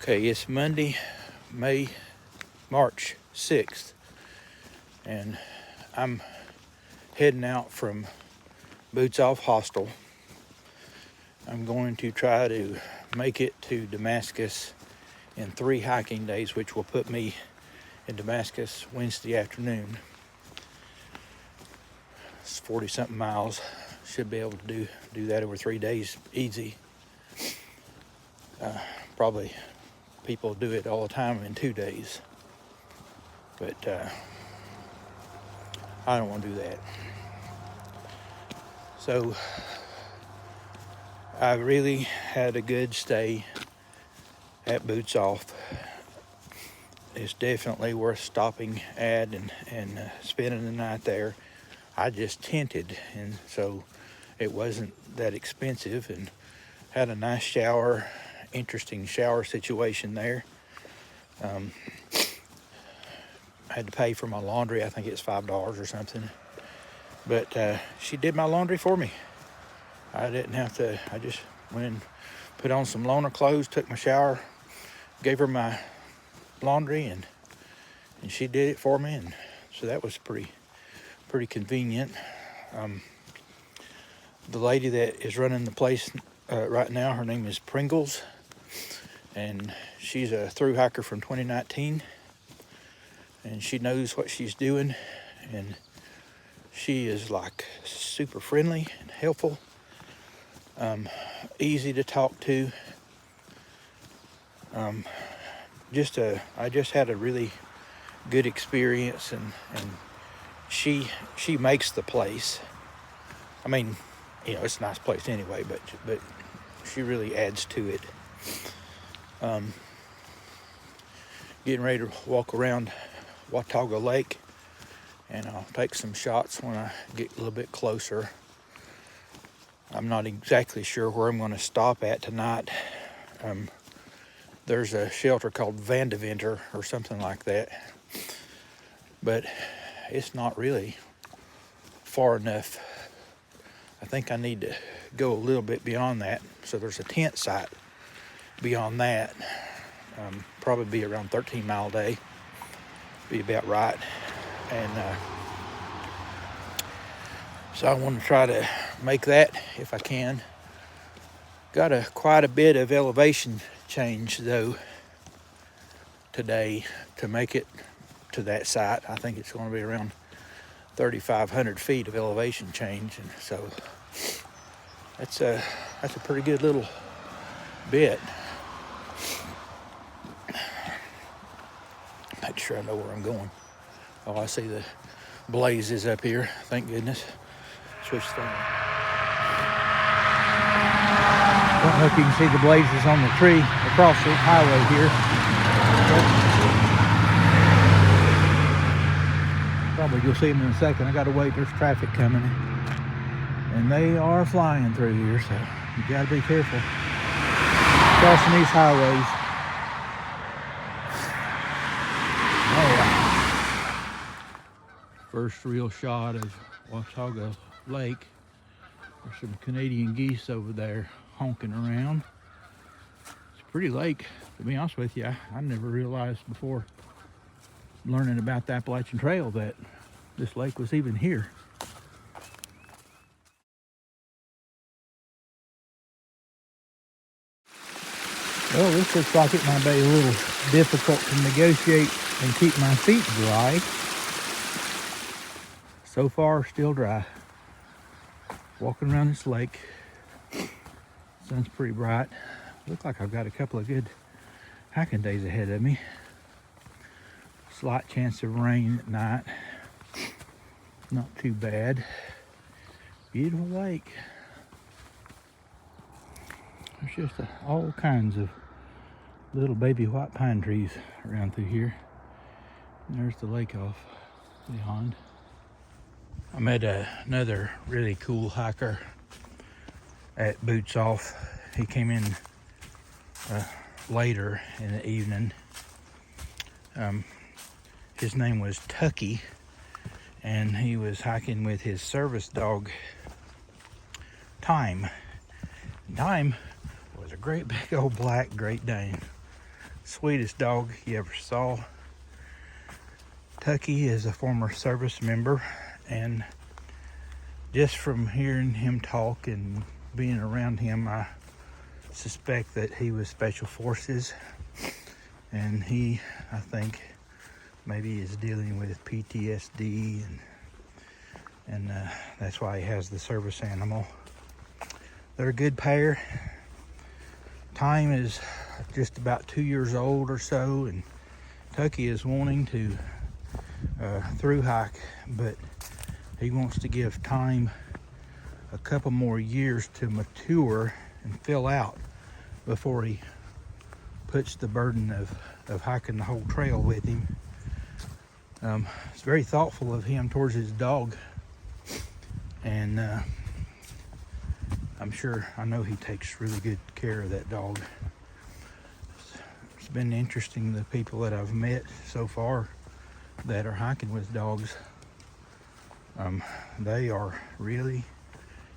Okay, it's Monday, March 6th, and I'm heading out from Boots Off Hostel. I'm going to try to make it to Damascus in 3 hiking days, which will put me in Damascus Wednesday afternoon. It's 40-something miles. Should be able to do that over 3 days easy. Probably people do it all the time in 2 days, but I don't want to do that. So I really had a good stay at Boots Off. It's definitely worth stopping at and spending the night there. I just tented, and so it wasn't that expensive, and had a nice shower, interesting shower situation there. I had to pay for my laundry. I think it's $5 or something, but she did my laundry for me. I didn't have to. I just went and put on some loaner clothes, took my shower, gave her my laundry, and she did it for me, and so that was pretty convenient. The lady that is running the place right now, her name is Pringles, and she's a thru hiker from 2019, and she knows what she's doing, and she is like super friendly and helpful, easy to talk to. I just had a really good experience, and she makes the place. I mean, you know, it's a nice place anyway, but she really adds to it. Getting ready to walk around Watauga Lake, and I'll take some shots when I get a little bit closer. I'm not exactly sure where I'm going to stop at tonight. There's a shelter called Vandeventer or something like that, but it's not really far enough. I think I need to go a little bit beyond that. So there's a tent site beyond that. Probably be around 13 mile a day. Be about right. And so I want to try to make that if I can. Got quite a bit of elevation change though today to make it to that site. I think it's going to be around 3,500 feet of elevation change, and so that's a pretty good little bit. Make sure I know where I'm going. Oh, I see the blazes up here. Thank goodness. Switch thing. I don't know if you can see the blazes on the tree across the highway here. Probably you'll see them in a second. I gotta wait, there's traffic coming in. And they are flying through here, so you gotta be careful crossing these highways. All right. First real shot of Watauga Lake. There's some Canadian geese over there honking around. It's a pretty lake, to be honest with you. I never realized before learning about the Appalachian Trail that this lake was even here. Well, this looks like it might be a little difficult to negotiate and keep my feet dry. So far, still dry. Walking around this lake. Sun's pretty bright. Looks like I've got a couple of good hiking days ahead of me. Slight chance of rain at night. Not too bad. Beautiful lake. There's just all kinds of little baby white pine trees around through here. And there's the lake off beyond. I met another really cool hiker at Boots Off. He came in later in the evening. His name was Tucky, and he was hiking with his service dog, Time. Time was a great big old black Great Dane. sweetest dog you ever saw. Tucky is a former service member, and just from hearing him talk and being around him, I suspect that he was Special Forces, and he, I think, maybe is dealing with PTSD, and that's why he has the service animal. They're a good pair. Time is just about 2 years old or so, and Tucky is wanting to through hike, but he wants to give Time a couple more years to mature and fill out before he puts the burden of hiking the whole trail with him. It's very thoughtful of him towards his dog, and I know he takes really good care of that dog. It's been interesting, the people that I've met so far that are hiking with dogs. They are really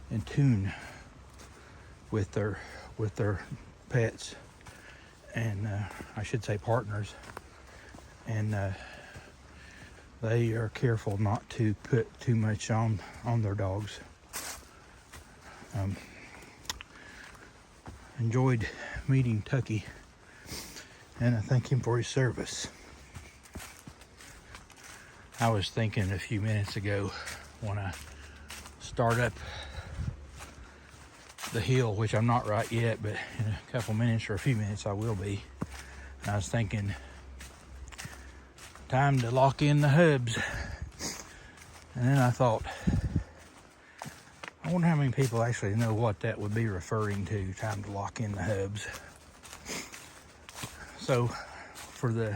in tune with their pets, and I should say partners, and they are careful not to put too much on their dogs. Enjoyed meeting Tucky, and I thank him for his service. I was thinking a few minutes ago when I start up the hill, which I'm not right yet, but in a couple minutes or a few minutes I will be. And I was thinking, time to lock in the hubs. And then I thought, I wonder how many people actually know what that would be referring to, time to lock in the hubs. So, for the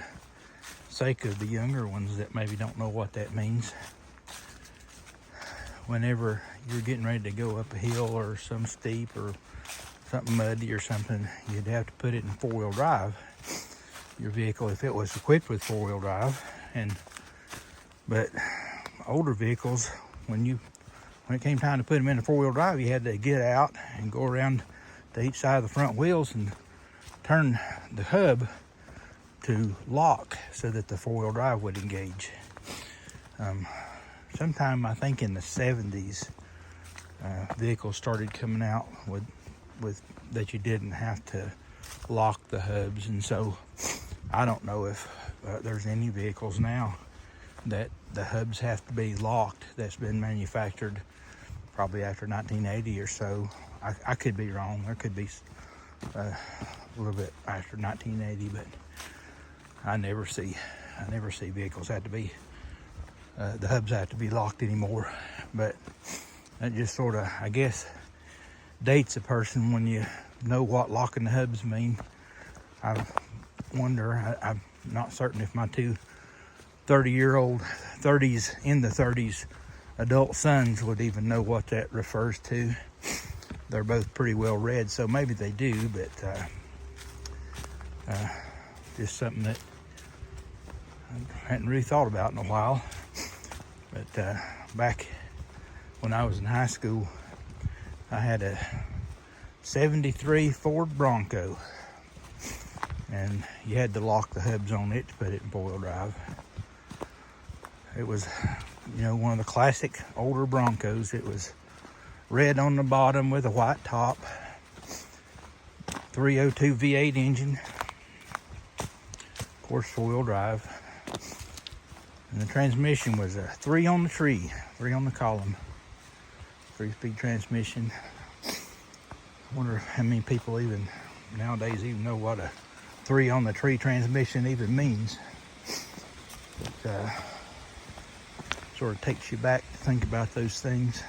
sake of the younger ones that maybe don't know what that means, whenever you're getting ready to go up a hill or some steep or something muddy or something, you'd have to put it in four-wheel drive, your vehicle, if it was equipped with four-wheel drive. But older vehicles, when it came time to put them in a four-wheel drive, you had to get out and go around to each side of the front wheels and turn the hub to lock so that the four-wheel drive would engage. Sometime, I think in the 70s, vehicles started coming out with that you didn't have to lock the hubs, and so I don't know if there's any vehicles now that the hubs have to be locked that's been manufactured probably after 1980 or so. I could be wrong. There could be a little bit after 1980, but I never see vehicles have to be the hubs have to be locked anymore. But that just sort of, I guess, dates a person when you know what locking the hubs mean. I wonder, I'm not certain if my two 30s adult sons would even know what that refers to. They're both pretty well read, so maybe they do, but just something that I hadn't really thought about in a while. But back when I was in high school, I had a 73 Ford Bronco, and you had to lock the hubs on it to put it in four-wheel drive. It was, one of the classic older Broncos. It was red on the bottom with a white top, 302 V8 engine, of course four-wheel drive, and the transmission was a 3 on the tree, 3 on the column, 3-speed transmission. I wonder how many people even nowadays even know what a 3 on the tree transmission even means. But sort of takes you back to think about those things.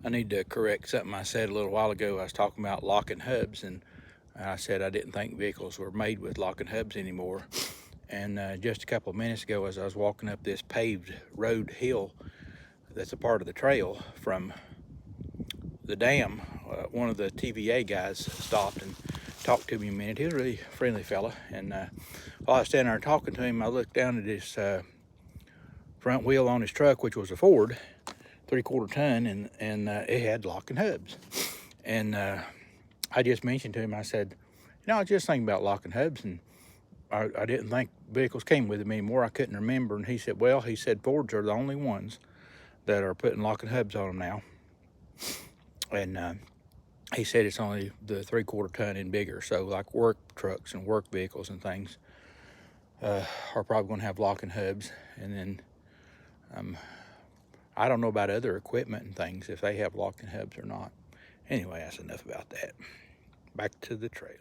I need to correct something I said a little while ago. I was talking about locking hubs, and I said I didn't think vehicles were made with locking hubs anymore. And just a couple of minutes ago, as I was walking up this paved road hill that's a part of the trail from the dam, one of the TVA guys stopped and talked to me a minute. He was a really friendly fella. And while I was standing there talking to him, I looked down at his front wheel on his truck, which was a Ford 3/4 ton, and it had locking hubs. And I just mentioned to him, I said, I was just thinking about locking hubs, and I didn't think vehicles came with them anymore. I couldn't remember. And he said, well, Fords are the only ones that are putting locking hubs on them now. And he said it's only the 3/4 ton and bigger. So like work trucks and work vehicles and things are probably going to have locking hubs. And then I don't know about other equipment and things, if they have locking hubs or not. Anyway, that's enough about that. Back to the trail.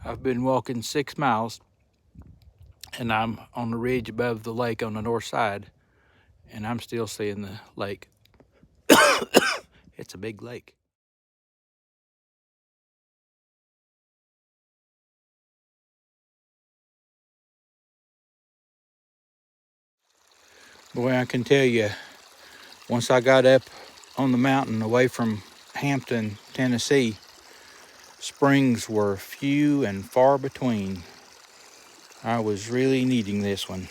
I've been walking 6 miles, and I'm on the ridge above the lake on the north side, and I'm still seeing the lake. It's a big lake. Boy, I can tell you, once I got up on the mountain away from Hampton, Tennessee, springs were few and far between. I was really needing this one.